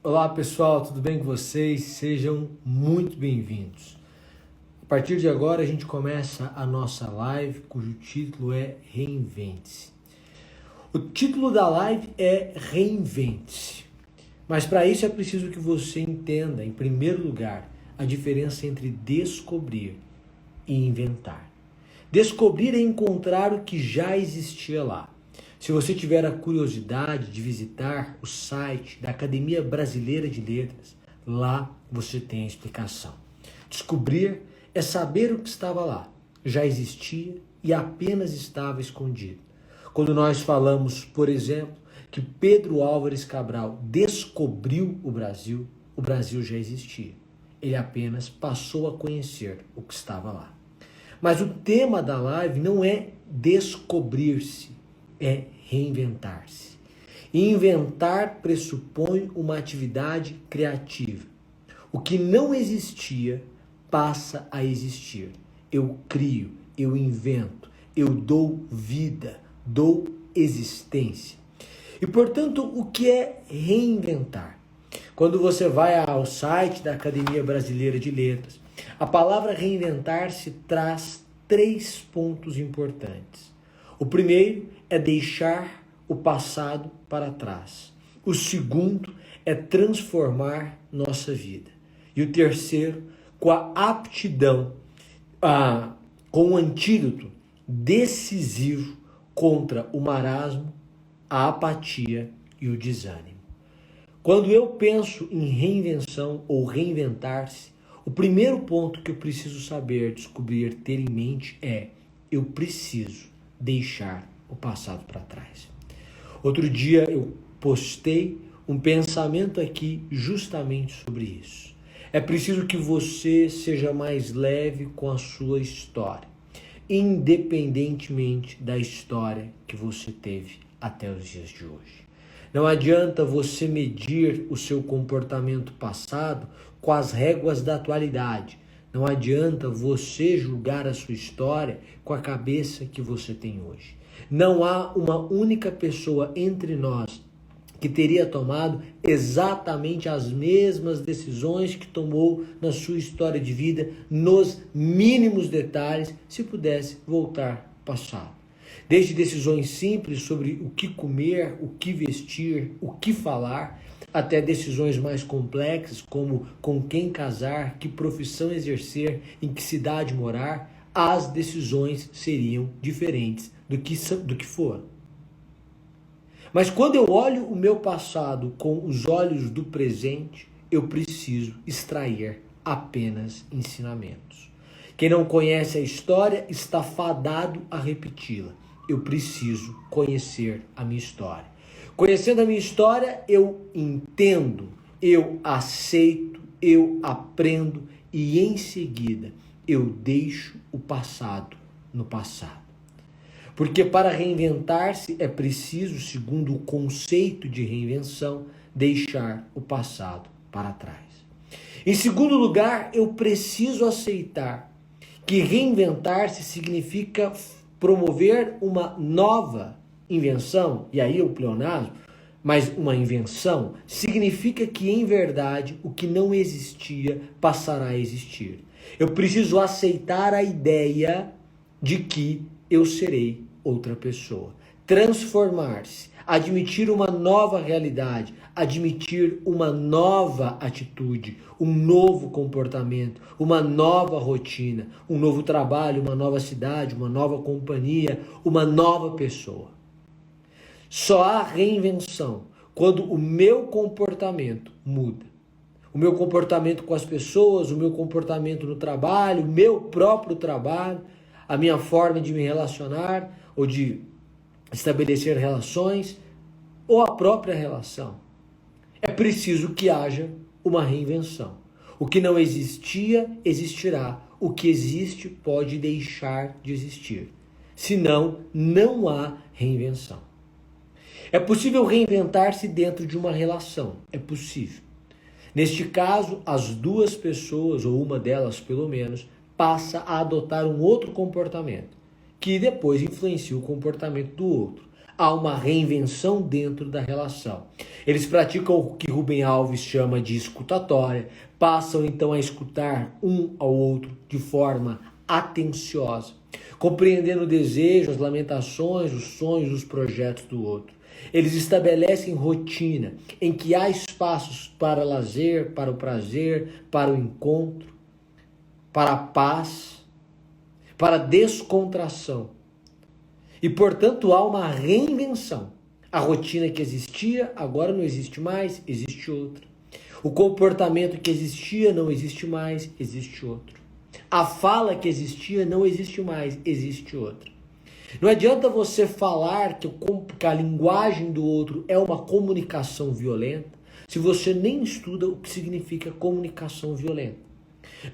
Olá pessoal, tudo bem com vocês? Sejam muito bem-vindos. A partir de agora a gente começa a nossa live, cujo título é Reinvente-se. O título da live é Reinvente-se, mas para isso é preciso que você entenda, em primeiro lugar, a diferença entre descobrir e inventar. Descobrir é encontrar o que já existia lá. Se você tiver a curiosidade de visitar o site da Academia Brasileira de Letras, lá você tem a explicação. Descobrir é saber o que estava lá, já existia e apenas estava escondido. Quando nós falamos, por exemplo, que Pedro Álvares Cabral descobriu o Brasil já existia. Ele apenas passou a conhecer o que estava lá. Mas o tema da live não é descobrir-se, é reinventar-se. Inventar pressupõe uma atividade criativa. O que não existia passa a existir. Eu crio, eu invento, eu dou vida, dou existência. E, portanto, o que é reinventar? Quando você vai ao site da Academia Brasileira de Letras, a palavra reinventar-se traz 3 pontos importantes. O primeiro é deixar o passado para trás. O segundo é transformar nossa vida. E o terceiro, com a aptidão, com o antídoto decisivo contra o marasmo, a apatia e o desânimo. Quando eu penso em reinvenção ou reinventar-se, o primeiro ponto que eu preciso saber, descobrir, ter em mente é: eu preciso deixar o passado para trás. Outro dia eu postei um pensamento aqui justamente sobre isso. É preciso que você seja mais leve com a sua história, independentemente da história que você teve até os dias de hoje. Não adianta você medir o seu comportamento passado com as réguas da atualidade. Não adianta você julgar a sua história com a cabeça que você tem hoje. Não há uma única pessoa entre nós que teria tomado exatamente as mesmas decisões que tomou na sua história de vida, nos mínimos detalhes, se pudesse voltar ao passado. Desde decisões simples sobre o que comer, o que vestir, o que falar, até decisões mais complexas como com quem casar, que profissão exercer, em que cidade morar, as decisões seriam diferentes do que foram. Mas quando eu olho o meu passado com os olhos do presente, eu preciso extrair apenas ensinamentos. Quem não conhece a história está fadado a repeti-la. Eu preciso conhecer a minha história. Conhecendo a minha história, eu entendo, eu aceito, eu aprendo e em seguida eu deixo o passado no passado. Porque para reinventar-se é preciso, segundo o conceito de reinvenção, deixar o passado para trás. Em segundo lugar, eu preciso aceitar que reinventar-se significa promover uma nova invenção, e aí o pleonasmo, mas uma invenção, significa que, em verdade, o que não existia passará a existir. Eu preciso aceitar a ideia de que eu serei outra pessoa. Transformar-se, admitir uma nova realidade, admitir uma nova atitude, um novo comportamento, uma nova rotina, um novo trabalho, uma nova cidade, uma nova companhia, uma nova pessoa. Só há reinvenção quando o meu comportamento muda. O meu comportamento com as pessoas, o meu comportamento no trabalho, o meu próprio trabalho, a minha forma de me relacionar ou de estabelecer relações, ou a própria relação. É preciso que haja uma reinvenção. O que não existia, existirá. O que existe pode deixar de existir. Senão, não há reinvenção. É possível reinventar-se dentro de uma relação. É possível. Neste caso, as duas pessoas, ou uma delas pelo menos, passa a adotar um outro comportamento, que depois influencia o comportamento do outro. há uma reinvenção dentro da relação. Eles praticam o que Rubem Alves chama de escutatória, passam então a escutar um ao outro de forma atenciosa, compreendendo o desejo, as lamentações, os sonhos, os projetos do outro. Eles estabelecem rotina em que há espaços para lazer, para o prazer, para o encontro, para a paz, para a descontração. E, portanto, há uma reinvenção. A rotina que existia agora não existe mais, existe outra. O comportamento que existia não existe mais, existe outro. A fala que existia não existe mais, existe outra. Não adianta você falar que a linguagem do outro é uma comunicação violenta se você nem estuda o que significa comunicação violenta.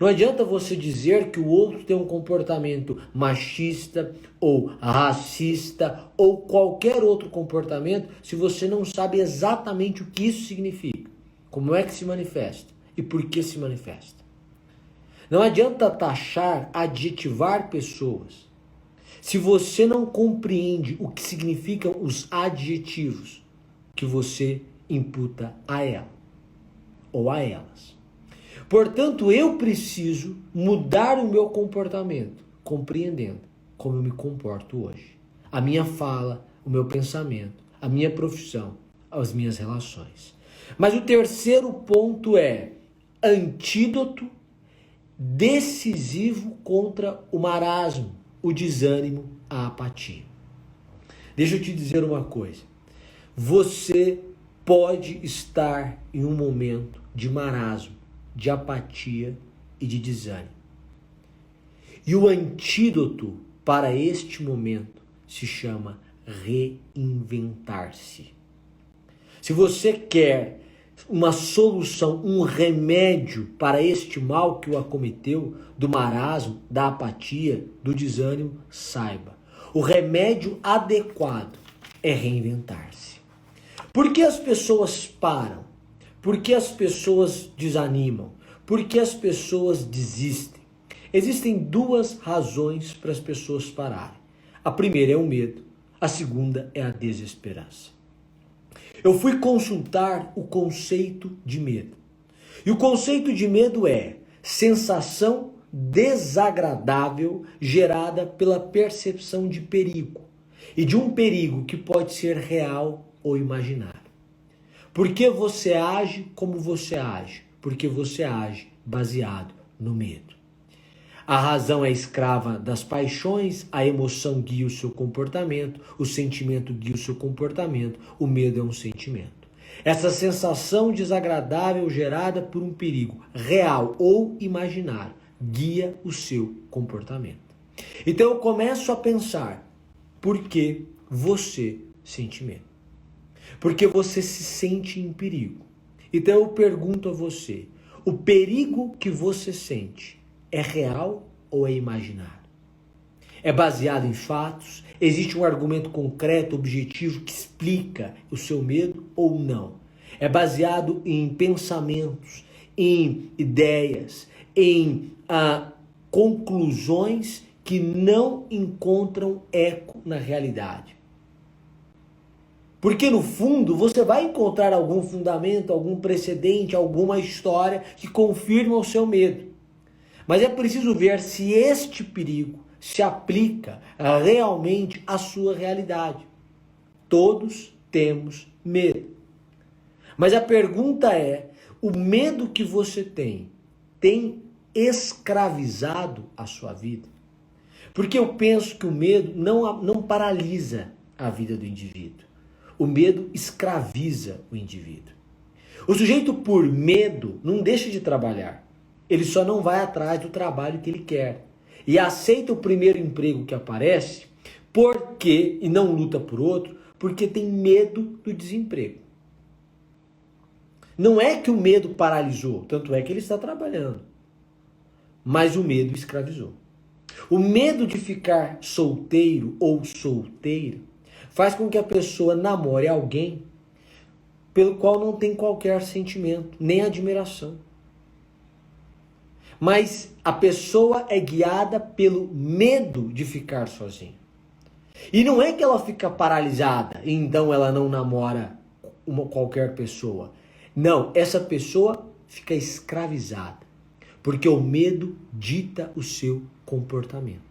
Não adianta você dizer que o outro tem um comportamento machista ou racista ou qualquer outro comportamento se você não sabe exatamente o que isso significa, como é que se manifesta e por que se manifesta. Não adianta taxar, adjetivar pessoas se você não compreende o que significam os adjetivos que você imputa a ela ou a elas. Portanto, eu preciso mudar o meu comportamento, compreendendo como eu me comporto hoje. A minha fala, o meu pensamento, a minha profissão, as minhas relações. Mas o terceiro ponto é antídoto decisivo contra o marasmo, o desânimo, a apatia. Deixa eu te dizer uma coisa. Você pode estar em um momento de marasmo, de apatia e de desânimo. E o antídoto para este momento se chama reinventar-se. Se você quer uma solução, um remédio para este mal que o acometeu, do marasmo, da apatia, do desânimo, saiba. O remédio adequado é reinventar-se. Por que as pessoas param? Por que as pessoas desanimam? Por que as pessoas desistem? Existem duas razões para as pessoas pararem. A primeira é o medo, a segunda é a desesperança. Eu fui consultar o conceito de medo. E o conceito de medo é sensação desagradável gerada pela percepção de perigo. E de um perigo que pode ser real ou imaginário. Por que você age como você age? Porque você age baseado no medo. A razão é escrava das paixões, a emoção guia o seu comportamento, o sentimento guia o seu comportamento, o medo é um sentimento. Essa sensação desagradável gerada por um perigo real ou imaginário guia o seu comportamento. Então eu começo a pensar, por que você sente medo? Porque você se sente em perigo. Então eu pergunto a você, o perigo que você sente é real ou é imaginário? É baseado em fatos? Existe um argumento concreto, objetivo, que explica o seu medo ou não? É baseado em pensamentos, em ideias, em conclusões que não encontram eco na realidade. Porque no fundo você vai encontrar algum fundamento, algum precedente, alguma história que confirma o seu medo. Mas é preciso ver se este perigo se aplica realmente à sua realidade. Todos temos medo. Mas a pergunta é, o medo que você tem escravizado a sua vida? Porque eu penso que o medo não paralisa a vida do indivíduo. O medo escraviza o indivíduo. O sujeito, por medo, não deixa de trabalhar. Ele só não vai atrás do trabalho que ele quer. E aceita o primeiro emprego que aparece e não luta por outro, porque tem medo do desemprego. Não é que o medo paralisou, tanto é que ele está trabalhando. Mas o medo escravizou. O medo de ficar solteiro ou solteira faz com que a pessoa namore alguém pelo qual não tem qualquer sentimento, nem admiração. Mas a pessoa é guiada pelo medo de ficar sozinha. E não é que ela fica paralisada e então ela não namora qualquer pessoa. Não, essa pessoa fica escravizada, porque o medo dita o seu comportamento.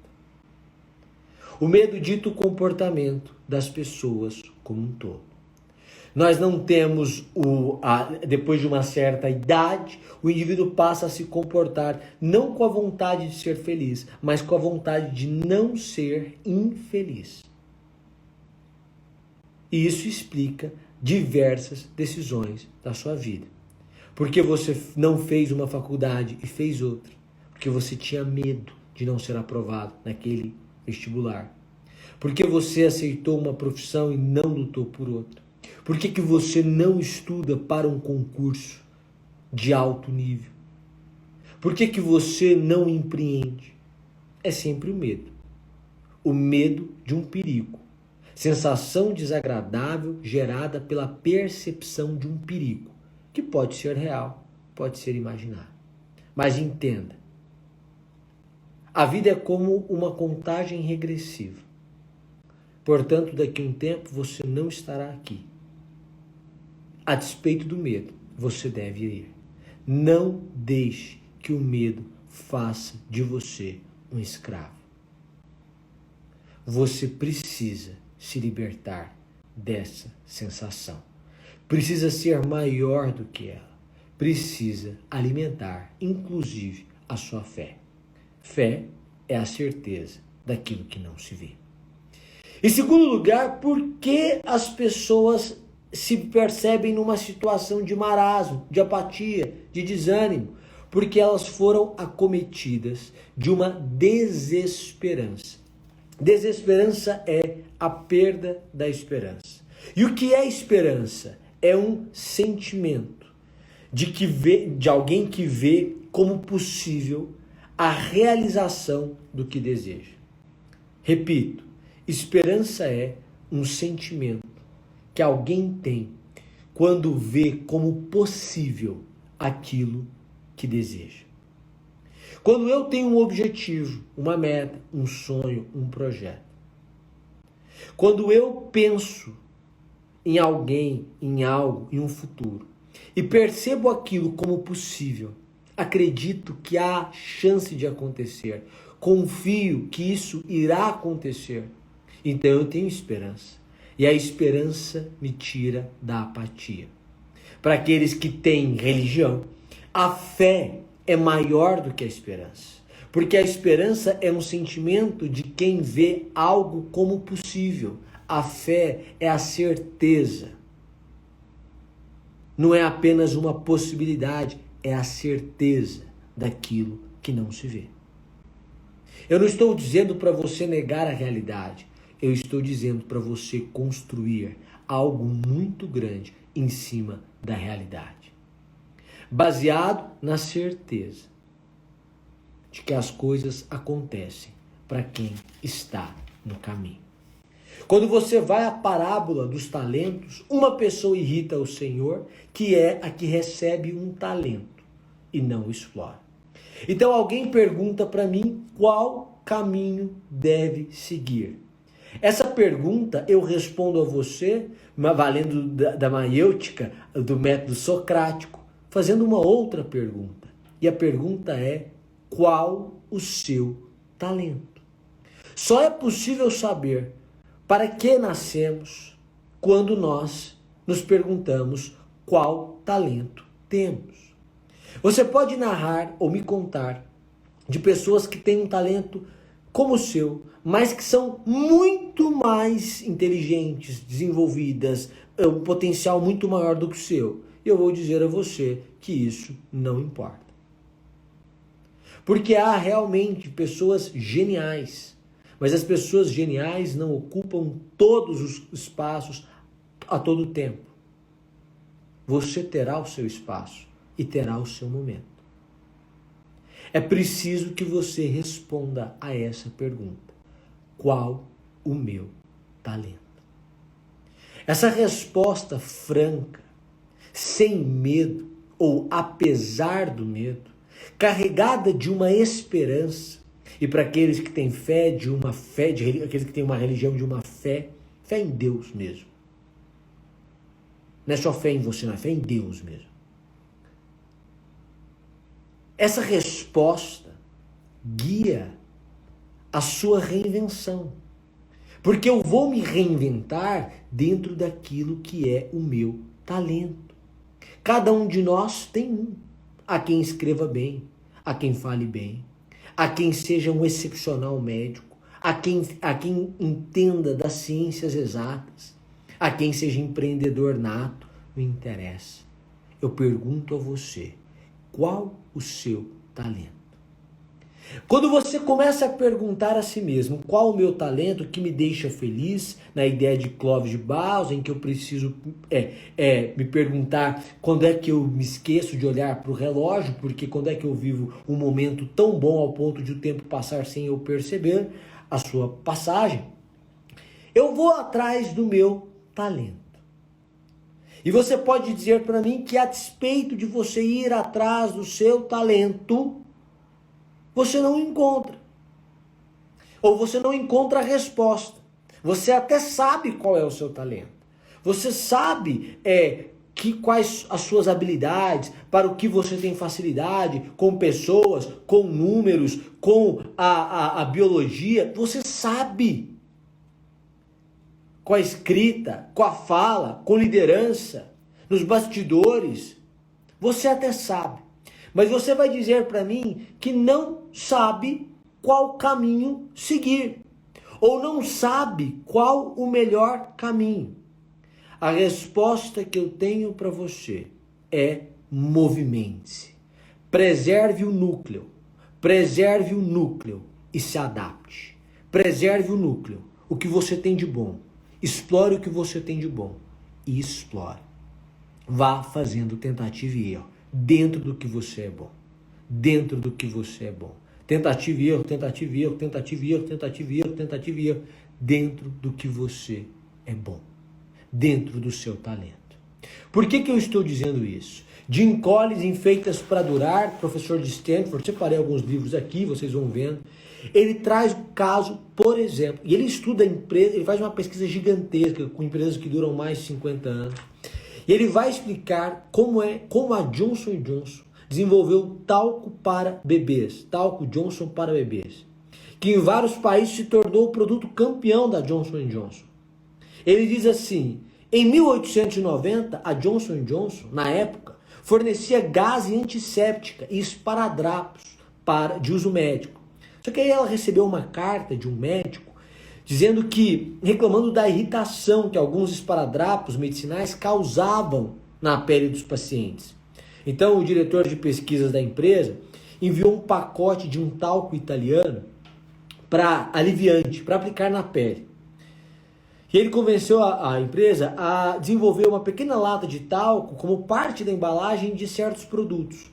O medo dita o comportamento das pessoas como um todo. Nós não temos, depois de uma certa idade, o indivíduo passa a se comportar não com a vontade de ser feliz, mas com a vontade de não ser infeliz. E isso explica diversas decisões da sua vida. Porque você não fez uma faculdade e fez outra. Porque você tinha medo de não ser aprovado naquele vestibular. Porque você aceitou uma profissão e não lutou por outra. Por que você não estuda para um concurso de alto nível? Por que você não empreende? É sempre o medo. O medo de um perigo. Sensação desagradável gerada pela percepção de um perigo, que pode ser real, pode ser imaginário. Mas entenda, a vida é como uma contagem regressiva. Portanto, daqui a um tempo você não estará aqui. A despeito do medo, você deve ir. Não deixe que o medo faça de você um escravo. Você precisa se libertar dessa sensação. Precisa ser maior do que ela. Precisa alimentar, inclusive, a sua fé. Fé é a certeza daquilo que não se vê. Em segundo lugar, por que as pessoas se percebem numa situação de marasmo, de apatia, de desânimo? Porque elas foram acometidas de uma desesperança. Desesperança é a perda da esperança. E o que é esperança? É um sentimento de alguém que vê como possível a realização do que deseja. Repito, esperança é um sentimento que alguém tem quando vê como possível aquilo que deseja. Quando eu tenho um objetivo, uma meta, um sonho, um projeto. Quando eu penso em alguém, em algo, em um futuro, e percebo aquilo como possível, acredito que há chance de acontecer, confio que isso irá acontecer, então eu tenho esperança. E a esperança me tira da apatia. Para aqueles que têm religião, a fé é maior do que a esperança. Porque a esperança é um sentimento de quem vê algo como possível. A fé é a certeza. Não é apenas uma possibilidade, é a certeza daquilo que não se vê. Eu não estou dizendo para você negar a realidade. Eu estou dizendo para você construir algo muito grande em cima da realidade. Baseado na certeza de que as coisas acontecem para quem está no caminho. Quando você vai à parábola dos talentos, uma pessoa irrita o Senhor, que é a que recebe um talento e não o explora. Então alguém pergunta para mim qual caminho deve seguir. Essa pergunta eu respondo a você, valendo da maiêutica, do método socrático, fazendo uma outra pergunta. E a pergunta é: qual o seu talento? Só é possível saber para que nascemos quando nós nos perguntamos qual talento temos. Você pode narrar ou me contar de pessoas que têm um talento como o seu, mas que são muito mais inteligentes, desenvolvidas, um potencial muito maior do que o seu. E eu vou dizer a você que isso não importa. Porque há realmente pessoas geniais, mas as pessoas geniais não ocupam todos os espaços a todo tempo. Você terá o seu espaço e terá o seu momento. É preciso que você responda a essa pergunta: qual o meu talento? Essa resposta franca, sem medo ou apesar do medo, carregada de uma esperança, E para aqueles que têm fé de uma fé, aqueles que têm uma religião de uma fé em Deus mesmo. Não é só fé em você, não é fé em Deus mesmo. Essa resposta guia a sua reinvenção. Porque eu vou me reinventar dentro daquilo que é o meu talento. Cada um de nós tem um. Há quem escreva bem, há quem fale bem, há quem seja um excepcional médico, há quem entenda das ciências exatas, há quem seja empreendedor nato. Não interessa. Eu pergunto a você, qual o seu talento? Quando você começa a perguntar a si mesmo qual o meu talento que me deixa feliz, na ideia de Clóvis de Barros, em que eu preciso me perguntar quando é que eu me esqueço de olhar para o relógio, porque quando é que eu vivo um momento tão bom ao ponto de o tempo passar sem eu perceber a sua passagem, eu vou atrás do meu talento. E você pode dizer para mim que a despeito de você ir atrás do seu talento, você não encontra. Ou você não encontra a resposta. Você até sabe qual é o seu talento. Você sabe quais as suas habilidades, para o que você tem facilidade, com pessoas, com números, com a biologia. Você sabe. Com a escrita, com a fala, com liderança, nos bastidores. Você até sabe. Mas você vai dizer para mim que não sabe qual caminho seguir. Ou não sabe qual o melhor caminho. A resposta que eu tenho para você é: movimente-se. Preserve o núcleo. Preserve o núcleo e se adapte. Preserve o núcleo. O que você tem de bom. Explore o que você tem de bom e explore. Vá fazendo tentativa e erro dentro do que você é bom. Dentro do que você é bom. Tentativa e erro, tentativa e erro, tentativa e erro, tentativa e erro, tentativa e erro. Dentro do que você é bom. Dentro do seu talento. Por que eu estou dizendo isso? Jim Collins, Feitas para Durar, professor de Stanford, separei alguns livros aqui, vocês vão vendo. Ele traz um caso, por exemplo, e ele estuda empresa, ele faz uma pesquisa gigantesca com empresas que duram mais de 50 anos. E ele vai explicar como a Johnson & Johnson desenvolveu talco para bebês, talco Johnson para bebês, que em vários países se tornou o produto campeão da Johnson & Johnson. Ele diz assim: em 1890, a Johnson & Johnson, na época, fornecia gase antisséptica e esparadrapos de uso médico. Só que aí ela recebeu uma carta de um médico dizendo reclamando da irritação que alguns esparadrapos medicinais causavam na pele dos pacientes. Então o diretor de pesquisas da empresa enviou um pacote de um talco italiano para aliviante, para aplicar na pele. E ele convenceu a empresa a desenvolver uma pequena lata de talco como parte da embalagem de certos produtos.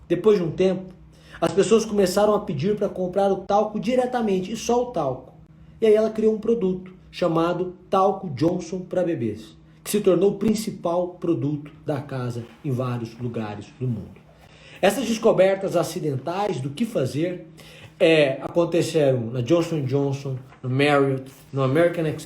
Depois de um tempo, as pessoas começaram a pedir para comprar o talco diretamente, e só o talco. E aí ela criou um produto chamado Talco Johnson para bebês, que se tornou o principal produto da casa em vários lugares do mundo. Essas descobertas acidentais do que fazer aconteceram na Johnson & Johnson, no Marriott,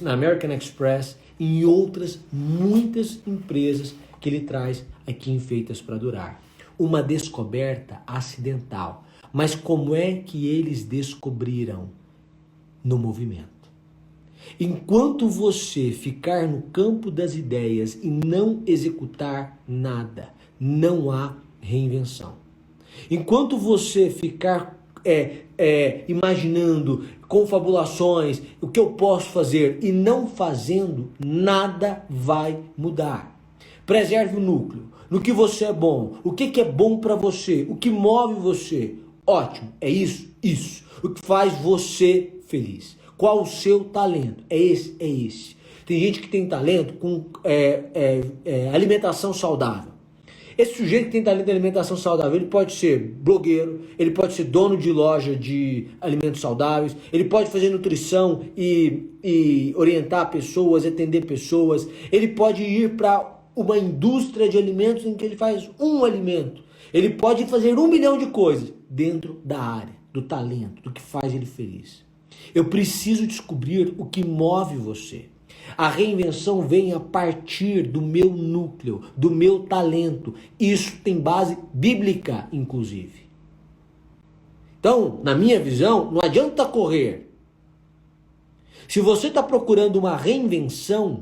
na American Express e em outras muitas empresas que ele traz aqui em Feitas para Durar. Uma descoberta acidental. Mas como é que eles descobriram? No movimento. Enquanto você ficar no campo das ideias e não executar nada, não há reinvenção. Enquanto você ficar imaginando confabulações, o que eu posso fazer e não fazendo, nada vai mudar. Preserve o núcleo, no que você é bom, o que é bom para você, o que move você. Ótimo, é isso. O que faz você feliz. Qual o seu talento? É esse. Tem gente que tem talento com alimentação saudável. Esse sujeito que tem talento de alimentação saudável, ele pode ser blogueiro, ele pode ser dono de loja de alimentos saudáveis, ele pode fazer nutrição e orientar pessoas, atender pessoas, ele pode ir para uma indústria de alimentos em que ele faz um alimento, ele pode fazer 1 milhão de coisas dentro da área. do talento, do que faz ele feliz. Eu preciso descobrir o que move você. A reinvenção vem a partir do meu núcleo, do meu talento. Isso tem base bíblica, inclusive. Então, na minha visão, não adianta correr. Se você está procurando uma reinvenção,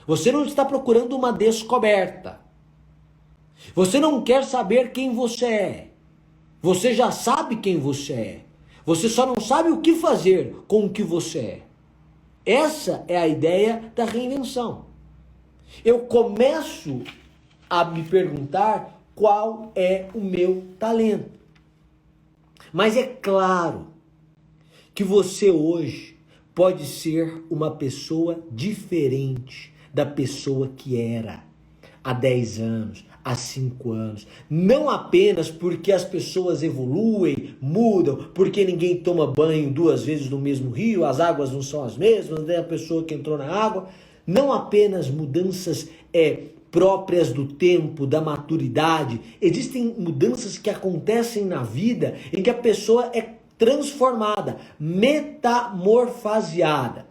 você não está procurando uma descoberta. Você não quer saber quem você é. Você já sabe quem você é. Você só não sabe o que fazer com o que você é. Essa é a ideia da reinvenção. Eu começo a me perguntar qual é o meu talento. Mas é claro que você hoje pode ser uma pessoa diferente da pessoa que era há 10 anos, há 5 anos. Não apenas porque as pessoas evoluem, mudam, porque ninguém toma banho 2 vezes no mesmo rio, as águas não são as mesmas, né? A pessoa que entrou na água. Não apenas mudanças próprias do tempo, da maturidade. Existem mudanças que acontecem na vida em que a pessoa é transformada, metamorfoseada.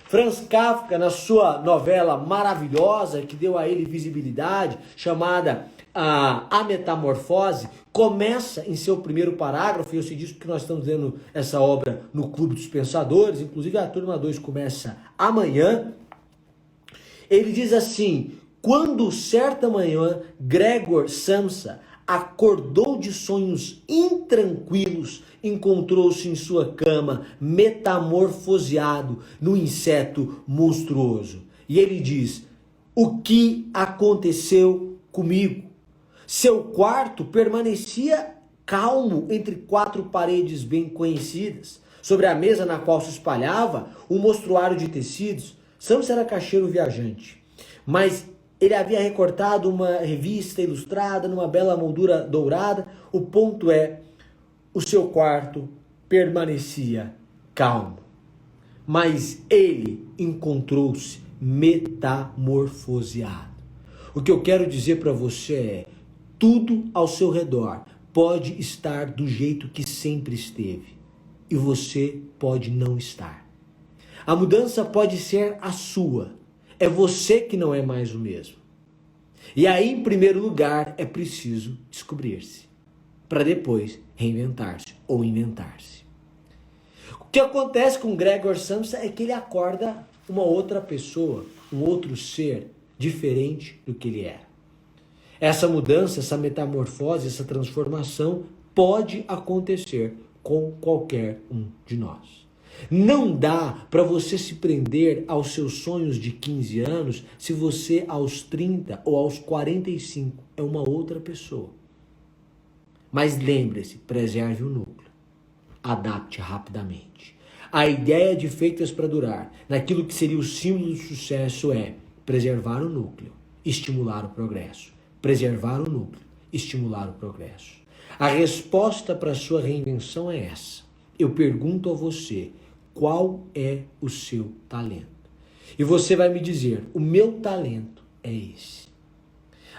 Franz Kafka, na sua novela maravilhosa, que deu a ele visibilidade, chamada A Metamorfose, começa em seu primeiro parágrafo, e eu sei disso porque nós estamos lendo essa obra no Clube dos Pensadores, inclusive a turma 2 começa amanhã. Ele diz assim: quando certa manhã Gregor Samsa acordou de sonhos intranquilos, encontrou-se em sua cama metamorfoseado no inseto monstruoso. E ele diz: o que aconteceu comigo? Seu quarto permanecia calmo entre 4 paredes bem conhecidas. Sobre a mesa na qual se espalhava um mostruário de tecidos, Samsa era caixeiro viajante, mas ele havia recortado uma revista ilustrada numa bela moldura dourada. O ponto é, o seu quarto permanecia calmo, mas ele encontrou-se metamorfoseado. O que eu quero dizer para você é, tudo ao seu redor pode estar do jeito que sempre esteve, e você pode não estar. A mudança pode ser a sua. É você que não é mais o mesmo. E aí, em primeiro lugar, é preciso descobrir-se, para depois reinventar-se ou inventar-se. O que acontece com Gregor Samsa é que ele acorda uma outra pessoa, um outro ser diferente do que ele era. Essa mudança, essa metamorfose, essa transformação pode acontecer com qualquer um de nós. Não dá para você se prender aos seus sonhos de 15 anos se você aos 30 ou aos 45 é uma outra pessoa. Mas lembre-se, preserve o núcleo. Adapte rapidamente. A ideia de Feitas para Durar, naquilo que seria o símbolo do sucesso, é preservar o núcleo, estimular o progresso. Preservar o núcleo, estimular o progresso. A resposta para a sua reinvenção é essa. Eu pergunto a você, qual é o seu talento? E você vai me dizer, o meu talento é esse.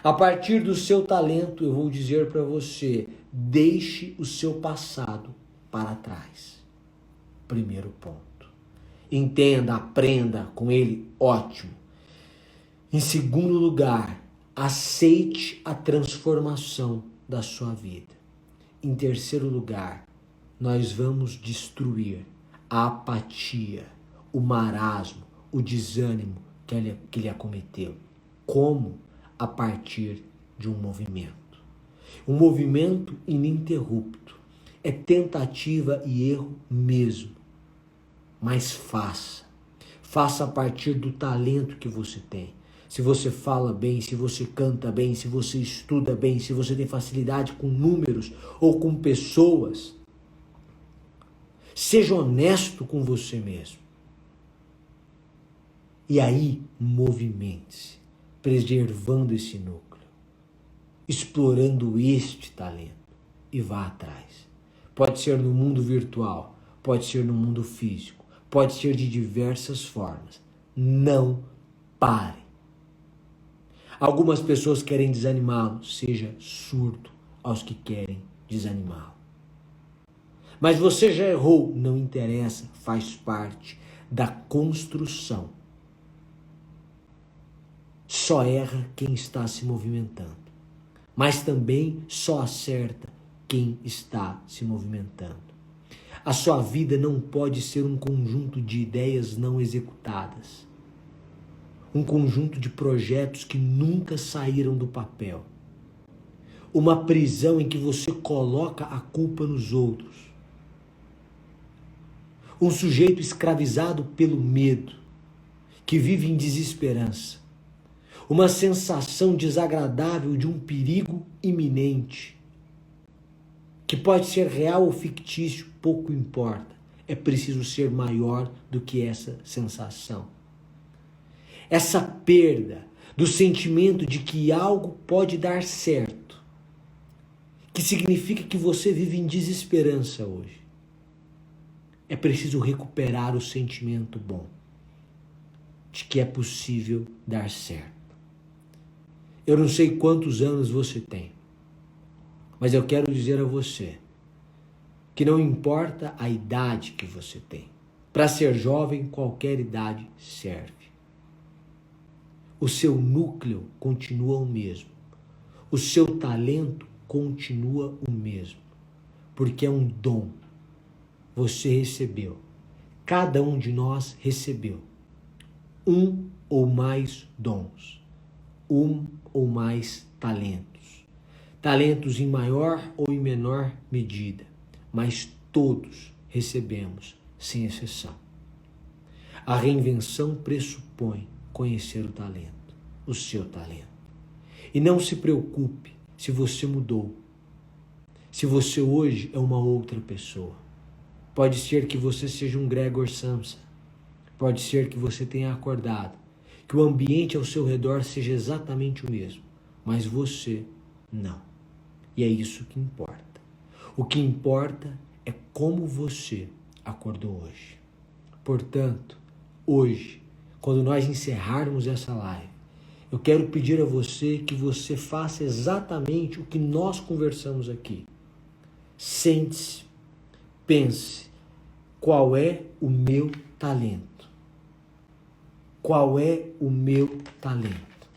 A partir do seu talento, eu vou dizer para você, deixe o seu passado para trás. Primeiro ponto. Entenda, aprenda com ele, ótimo. Em segundo lugar, aceite a transformação da sua vida. Em terceiro lugar, nós vamos destruir a apatia, o marasmo, o desânimo que ele acometeu. Como? A partir de um movimento. Um movimento ininterrupto. É tentativa e erro mesmo. Mas faça. Faça a partir do talento que você tem. Se você fala bem, se você canta bem, se você estuda bem, se você tem facilidade com números ou com pessoas, seja honesto com você mesmo. E aí, movimente-se, preservando esse núcleo, explorando este talento e vá atrás. Pode ser no mundo virtual, pode ser no mundo físico, pode ser de diversas formas. Não pare. Algumas pessoas querem desanimá-lo, seja surdo aos que querem desanimá-lo. Mas você já errou, não interessa, faz parte da construção. Só erra quem está se movimentando, mas também só acerta quem está se movimentando. A sua vida não pode ser um conjunto de ideias não executadas, um conjunto de projetos que nunca saíram do papel, uma prisão em que você coloca a culpa nos outros, um sujeito escravizado pelo medo, que vive em desesperança, uma sensação desagradável de um perigo iminente, que pode ser real ou fictício, pouco importa. É preciso ser maior do que essa sensação. Essa perda do sentimento de que algo pode dar certo, que significa que você vive em desesperança hoje. É preciso recuperar o sentimento bom de que é possível dar certo. Eu não sei quantos anos você tem, mas eu quero dizer a você que não importa a idade que você tem. Para ser jovem, qualquer idade serve. O seu núcleo continua o mesmo. O seu talento continua o mesmo. Porque é um dom. Você recebeu. Cada um de nós recebeu um ou mais dons. Um ou mais talentos. Talentos em maior ou em menor medida. Mas todos recebemos, sem exceção. A reinvenção pressupõe conhecer o talento, o seu talento. E não se preocupe se você mudou. Se você hoje é uma outra pessoa. Pode ser que você seja um Gregor Samsa. Pode ser que você tenha acordado, que o ambiente ao seu redor seja exatamente o mesmo, mas você não. E é isso que importa. O que importa é como você acordou hoje. Portanto, hoje, quando nós encerrarmos essa live, eu quero pedir a você que você faça exatamente o que nós conversamos aqui. Sente-se, pense, qual é o meu talento? Qual é o meu talento?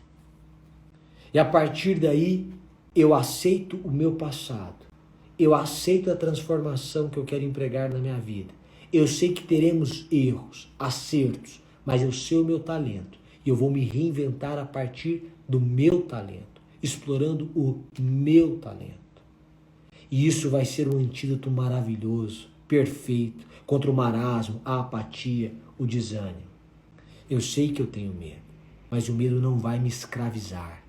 E a partir daí, eu aceito o meu passado. Eu aceito a transformação que eu quero empregar na minha vida. Eu sei que teremos erros, acertos, mas eu sei o meu talento. E eu vou me reinventar a partir do meu talento, explorando o meu talento. E isso vai ser um antídoto maravilhoso, perfeito, contra o marasmo, a apatia, o desânimo. Eu sei que eu tenho medo, mas o medo não vai me escravizar.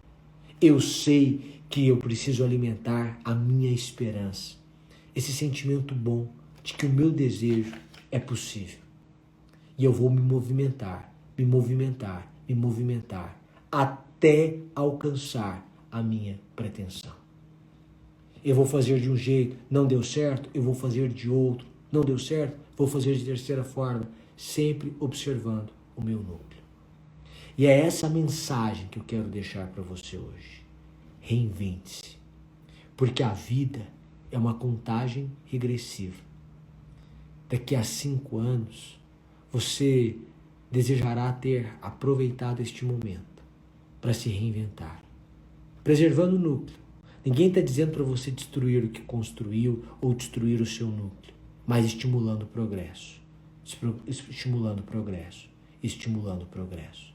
Eu sei que eu preciso alimentar a minha esperança. Esse sentimento bom de que o meu desejo é possível. E eu vou me movimentar, me movimentar, me movimentar, até alcançar a minha pretensão. Eu vou fazer de um jeito, não deu certo, eu vou fazer de outro. Não deu certo, vou fazer de terceira forma, sempre observando o meu núcleo. E é essa mensagem que eu quero deixar para você hoje. Reinvente-se, porque a vida é uma contagem regressiva. Daqui a 5 anos, você desejará ter aproveitado este momento para se reinventar, preservando o núcleo. Ninguém está dizendo para você destruir o que construiu ou destruir o seu núcleo, mas estimulando o progresso, estimulando o progresso, estimulando o progresso.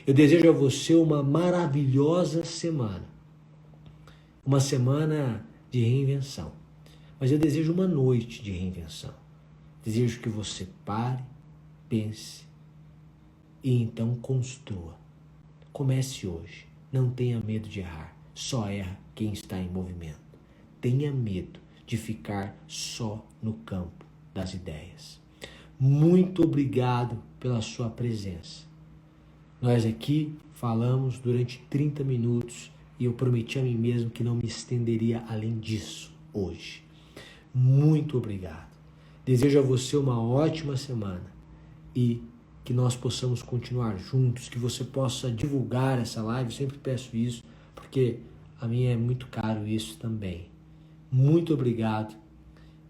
Eu desejo a você uma maravilhosa semana, uma semana de reinvenção, mas eu desejo uma noite de reinvenção. Desejo que você pare, pense e então construa. Comece hoje, não tenha medo de errar, só erra quem está em movimento. Tenha medo de ficar só no campo das ideias. Muito obrigado pela sua presença. Nós aqui falamos durante 30 minutos e eu prometi a mim mesmo que não me estenderia além disso hoje. Muito obrigado. Desejo a você uma ótima semana e que nós possamos continuar juntos, que você possa divulgar essa live. Eu sempre peço isso, porque a mim é muito caro isso também. Muito obrigado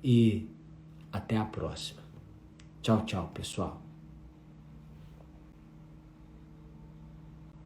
e Até a próxima. Tchau, tchau, pessoal.